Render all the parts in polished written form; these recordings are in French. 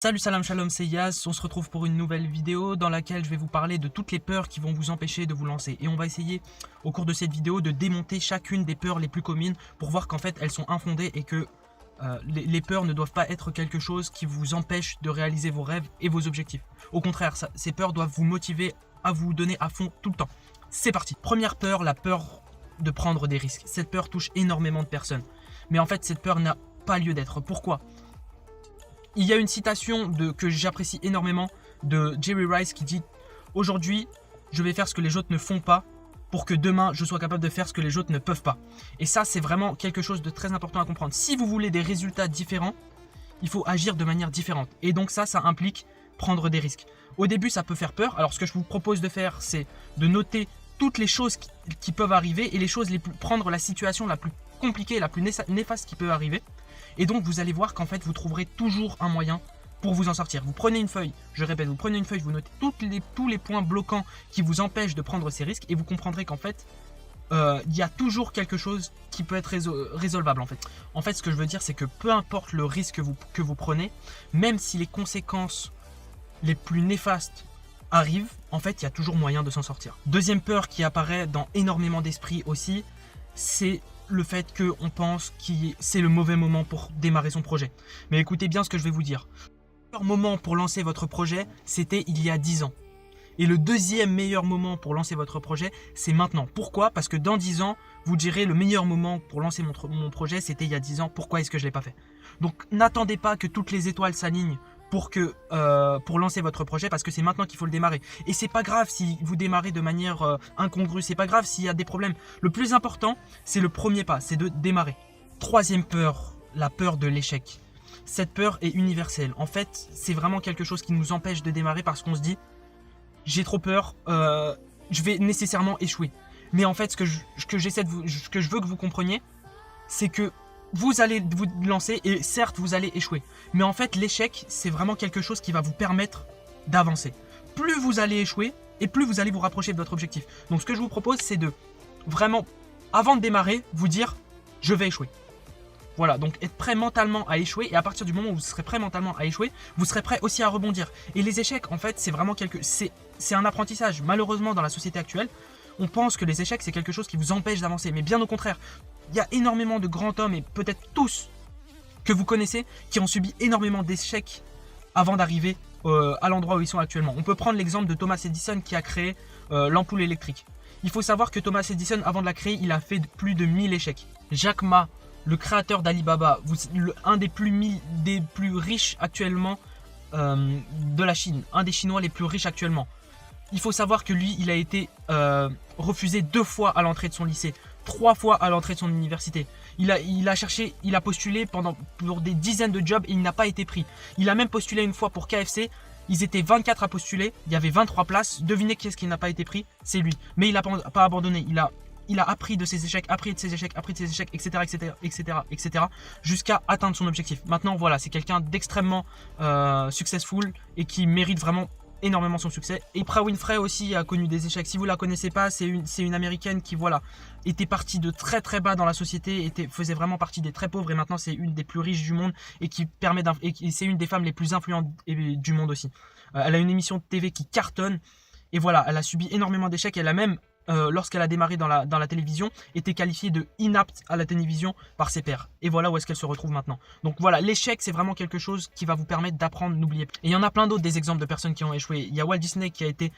Salut salam shalom, c'est Yas, on se retrouve pour une nouvelle vidéo dans laquelle je vais vous parler de toutes les peurs qui vont vous empêcher de vous lancer. Et on va essayer au cours de cette vidéo de démonter chacune des peurs les plus communes pour voir qu'en fait elles sont infondées et que les peurs ne doivent pas être quelque chose qui vous empêche de réaliser vos rêves et vos objectifs. Au contraire, ces peurs doivent vous motiver à vous donner à fond tout le temps. C'est parti. Première peur, la peur de prendre des risques. Cette peur touche énormément de personnes. Mais en fait cette peur n'a pas lieu d'être. Pourquoi ? Il y a une citation que j'apprécie énormément de Jerry Rice qui dit « Aujourd'hui, je vais faire ce que les autres ne font pas pour que demain, je sois capable de faire ce que les autres ne peuvent pas. » Et ça, c'est vraiment quelque chose de très important à comprendre. Si vous voulez des résultats différents, il faut agir de manière différente. Et donc ça implique prendre des risques. Au début, ça peut faire peur. Alors, ce que je vous propose de faire, c'est de noter toutes les choses qui peuvent arriver et les choses prendre la situation la plus compliquée, la plus néfaste qui peut arriver. Et donc vous allez voir qu'en fait vous trouverez toujours un moyen pour vous en sortir. Vous prenez une feuille, je répète, vous prenez une feuille, vous notez tous les points bloquants qui vous empêchent de prendre ces risques et vous comprendrez qu'en fait il y a toujours quelque chose qui peut être résolvable en fait. En fait, ce que je veux dire, c'est que peu importe le risque que vous prenez, même si les conséquences les plus néfastes arrivent, en fait il y a toujours moyen de s'en sortir. Deuxième peur qui apparaît dans énormément d'esprits aussi, c'est le fait qu'on pense que c'est le mauvais moment pour démarrer son projet. Mais écoutez bien ce que je vais vous dire. Le meilleur moment pour lancer votre projet, c'était il y a 10 ans. Et le deuxième meilleur moment pour lancer votre projet, c'est maintenant. Pourquoi ? Parce que dans 10 ans, vous direz le meilleur moment pour lancer mon projet, c'était il y a 10 ans. Pourquoi est-ce que je ne l'ai pas fait ? Donc n'attendez pas que toutes les étoiles s'alignent pour lancer votre projet, parce que c'est maintenant qu'il faut le démarrer. Et c'est pas grave si vous démarrez de manière incongrue, c'est pas grave s'il y a des problèmes. Le plus important, c'est le premier pas, c'est de démarrer. Troisième peur, la peur de l'échec. Cette peur est universelle. En fait, c'est vraiment quelque chose qui nous empêche de démarrer parce qu'on se dit « j'ai trop peur, je vais nécessairement échouer ». Mais en fait, ce que je veux que vous compreniez, c'est que vous allez vous lancer et certes vous allez échouer. Mais en fait l'échec, c'est vraiment quelque chose qui va vous permettre d'avancer. Plus vous allez échouer et plus vous allez vous rapprocher de votre objectif. Donc ce que je vous propose, c'est de vraiment, avant de démarrer, vous dire je vais échouer. Voilà, donc être prêt mentalement à échouer, et à partir du moment où vous serez prêt mentalement à échouer, vous serez prêt aussi à rebondir. Et les échecs, en fait, c'est vraiment c'est un apprentissage. Malheureusement, dans la société actuelle, on pense que les échecs, c'est quelque chose qui vous empêche d'avancer. Mais bien au contraire, il y a énormément de grands hommes, et peut-être tous que vous connaissez, qui ont subi énormément d'échecs avant d'arriver à l'endroit où ils sont actuellement. On peut prendre l'exemple de Thomas Edison qui a créé l'ampoule électrique. Il faut savoir que Thomas Edison, avant de la créer, il a fait plus de 1000 échecs. Jack Ma, le créateur d'Alibaba, un des plus riches actuellement de la Chine, un des Chinois les plus riches actuellement. Il faut savoir que lui, il a été refusé 2 fois à l'entrée de son lycée, 3 fois à l'entrée de son université. Il a postulé pour des dizaines de jobs et il n'a pas été pris. Il a même postulé une fois pour KFC. Ils étaient 24 à postuler, il y avait 23 places. Devinez qui est-ce qui n'a pas été pris ? C'est lui. Mais il n'a pas abandonné. Il a appris de ses échecs, appris de ses échecs, etc., jusqu'à atteindre son objectif. Maintenant, voilà, c'est quelqu'un d'extrêmement successful et qui mérite vraiment énormément son succès. Et Oprah Winfrey aussi a connu des échecs. Si vous la connaissez pas, c'est une américaine qui voilà était partie de très très bas dans la société, faisait vraiment partie des très pauvres et maintenant c'est une des plus riches du monde et c'est une des femmes les plus influentes du monde aussi. Elle a une émission de TV qui cartonne et voilà, elle a subi énormément d'échecs. Elle a même lorsqu'elle a démarré dans la télévision, était qualifiée de inapte à la télévision par ses pairs. Et voilà où est-ce qu'elle se retrouve maintenant. Donc voilà, l'échec, c'est vraiment quelque chose qui va vous permettre d'apprendre, n'oubliez pas. Et il y en a plein d'autres des exemples de personnes qui ont échoué. Il y a Walt Disney qui a été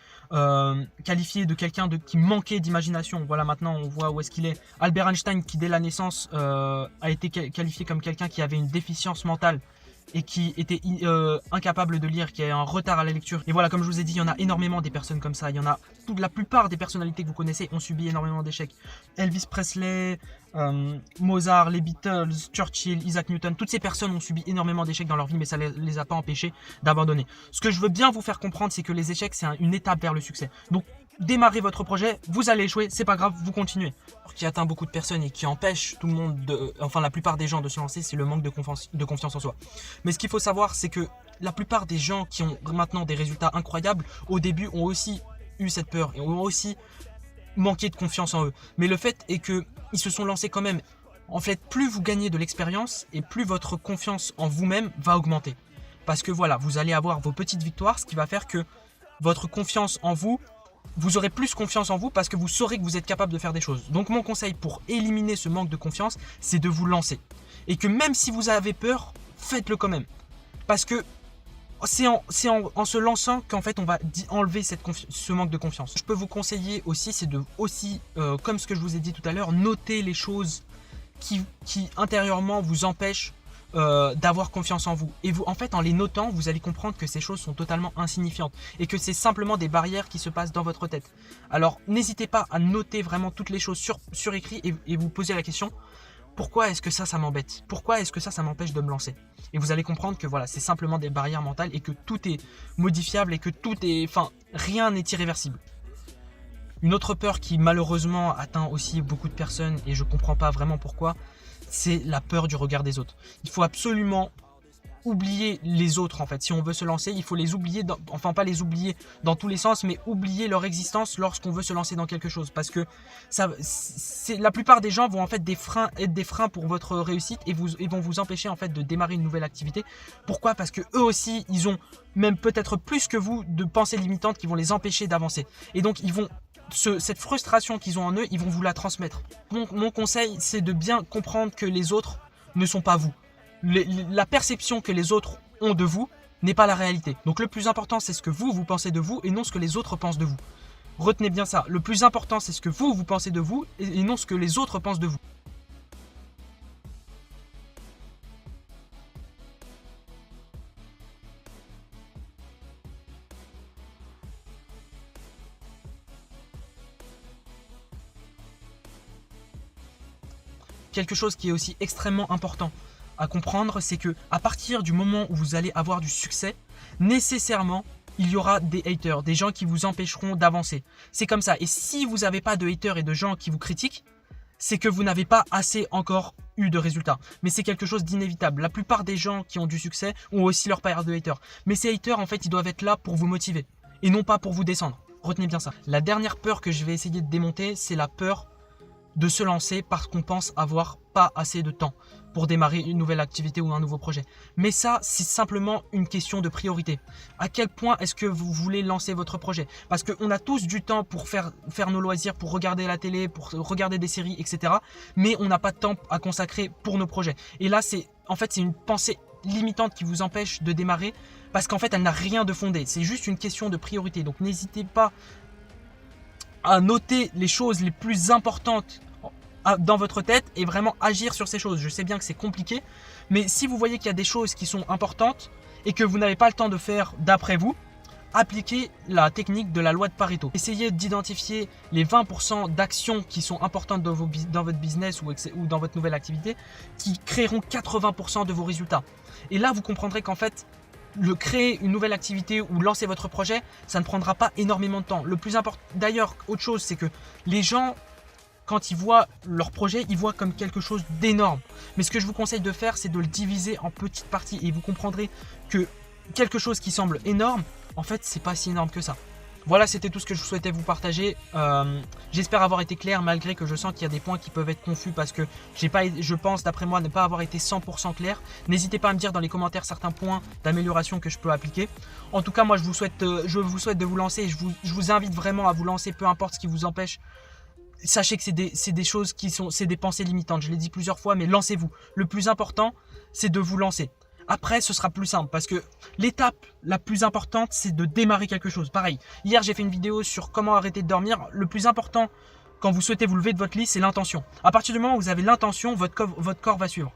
qualifié de quelqu'un qui manquait d'imagination. Voilà, maintenant on voit où est-ce qu'il est. Albert Einstein qui dès la naissance a été qualifié comme quelqu'un qui avait une déficience mentale et qui était incapable de lire, qui a un retard à la lecture. Et voilà, comme je vous ai dit, il y en a énormément des personnes comme ça. Il y en a, la plupart des personnalités que vous connaissez ont subi énormément d'échecs. Elvis Presley, Mozart, les Beatles, Churchill, Isaac Newton, toutes ces personnes ont subi énormément d'échecs dans leur vie, mais ça ne les a pas empêchés d'abandonner. Ce que je veux bien vous faire comprendre, c'est que les échecs, c'est une étape vers le succès. Donc, démarrez votre projet, vous allez échouer, c'est pas grave, vous continuez. Ce qui atteint beaucoup de personnes et qui empêche tout le monde, enfin la plupart des gens de se lancer, c'est le manque de confiance en soi. Mais ce qu'il faut savoir, c'est que la plupart des gens qui ont maintenant des résultats incroyables, au début ont aussi eu cette peur et ont aussi manqué de confiance en eux. Mais le fait est qu'ils se sont lancés quand même. En fait, plus vous gagnez de l'expérience et plus votre confiance en vous-même va augmenter. Parce que voilà, vous allez avoir vos petites victoires, ce qui va faire que votre confiance en vous, vous aurez plus confiance en vous parce que vous saurez que vous êtes capable de faire des choses. Donc mon conseil pour éliminer ce manque de confiance, c'est de vous lancer. Et que même si vous avez peur, faites-le quand même. Parce que c'est en se lançant qu'en fait on va enlever ce manque de confiance. Je peux vous conseiller aussi, c'est de comme ce que je vous ai dit tout à l'heure, noter les choses qui intérieurement vous empêchent d'avoir confiance en vous. Et vous, en fait, en les notant, vous allez comprendre que ces choses sont totalement insignifiantes et que c'est simplement des barrières qui se passent dans votre tête. Alors, n'hésitez pas à noter vraiment toutes les choses sur écrit et vous poser la question: pourquoi est-ce que ça m'embête? Pourquoi est-ce que ça m'empêche de me lancer? Et vous allez comprendre que voilà, c'est simplement des barrières mentales et que tout est modifiable et que rien n'est irréversible. Une autre peur qui malheureusement atteint aussi beaucoup de personnes et je comprends pas vraiment pourquoi, c'est la peur du regard des autres. Il faut absolument oublier les autres en fait. Si on veut se lancer, il faut les oublier, pas les oublier dans tous les sens, mais oublier leur existence lorsqu'on veut se lancer dans quelque chose. Parce que la plupart des gens vont en fait être des freins pour votre réussite et vont vous empêcher en fait de démarrer une nouvelle activité. Pourquoi? Parce que eux aussi, ils ont même peut-être plus que vous de pensées limitantes qui vont les empêcher d'avancer. Et donc ils vont cette frustration qu'ils ont en eux, ils vont vous la transmettre. Mon conseil, c'est de bien comprendre que les autres ne sont pas vous. La perception que les autres ont de vous n'est pas la réalité. Donc le plus important, c'est ce que vous pensez de vous et non ce que les autres pensent de vous. Retenez bien ça. Le plus important, c'est ce que vous pensez de vous et non ce que les autres pensent de vous. Quelque chose qui est aussi extrêmement important à comprendre, c'est que à partir du moment où vous allez avoir du succès, nécessairement, il y aura des haters, des gens qui vous empêcheront d'avancer. C'est comme ça. Et si vous n'avez pas de haters et de gens qui vous critiquent, c'est que vous n'avez pas assez encore eu de résultats. Mais c'est quelque chose d'inévitable. La plupart des gens qui ont du succès ont aussi leur part de haters. Mais ces haters, en fait, ils doivent être là pour vous motiver et non pas pour vous descendre. Retenez bien ça. La dernière peur que je vais essayer de démonter, c'est la peur de se lancer parce qu'on pense avoir pas assez de temps pour démarrer une nouvelle activité ou un nouveau projet. Mais ça, c'est simplement une question de priorité. À quel point est-ce que vous voulez lancer votre projet? Parce qu'on a tous du temps pour faire nos loisirs, pour regarder la télé, pour regarder des séries, etc. Mais on n'a pas de temps à consacrer pour nos projets. Et là, c'est une pensée limitante qui vous empêche de démarrer parce qu'en fait, elle n'a rien de fondé. C'est juste une question de priorité. Donc, n'hésitez pas à noter les choses les plus importantes dans votre tête et vraiment agir sur ces choses. Je sais bien que c'est compliqué, mais si vous voyez qu'il y a des choses qui sont importantes et que vous n'avez pas le temps de faire d'après vous, appliquez la technique de la loi de Pareto. Essayez d'identifier les 20% d'actions qui sont importantes dans votre business ou dans votre nouvelle activité qui créeront 80% de vos résultats. Et là, vous comprendrez qu'en fait, créer une nouvelle activité ou lancer votre projet, ça ne prendra pas énormément de temps. Le plus important, d'ailleurs, autre chose, c'est que les gens, quand ils voient leur projet, ils voient comme quelque chose d'énorme. Mais ce que je vous conseille de faire, c'est de le diviser en petites parties et vous comprendrez que quelque chose qui semble énorme, en fait, c'est pas si énorme que ça. Voilà, c'était tout ce que je souhaitais vous partager. J'espère avoir été clair, malgré que je sens qu'il y a des points qui peuvent être confus parce que je pense, d'après moi, ne pas avoir été 100% clair. N'hésitez pas à me dire dans les commentaires certains points d'amélioration que je peux appliquer. En tout cas, moi, je vous souhaite de vous lancer. Je vous invite vraiment à vous lancer, peu importe ce qui vous empêche. Sachez que c'est des choses c'est des pensées limitantes. Je l'ai dit plusieurs fois, mais lancez-vous. Le plus important, c'est de vous lancer. Après, ce sera plus simple parce que l'étape la plus importante, c'est de démarrer quelque chose. Pareil, hier, j'ai fait une vidéo sur comment arrêter de dormir. Le plus important, quand vous souhaitez vous lever de votre lit, c'est l'intention. À partir du moment où vous avez l'intention, votre corps va suivre.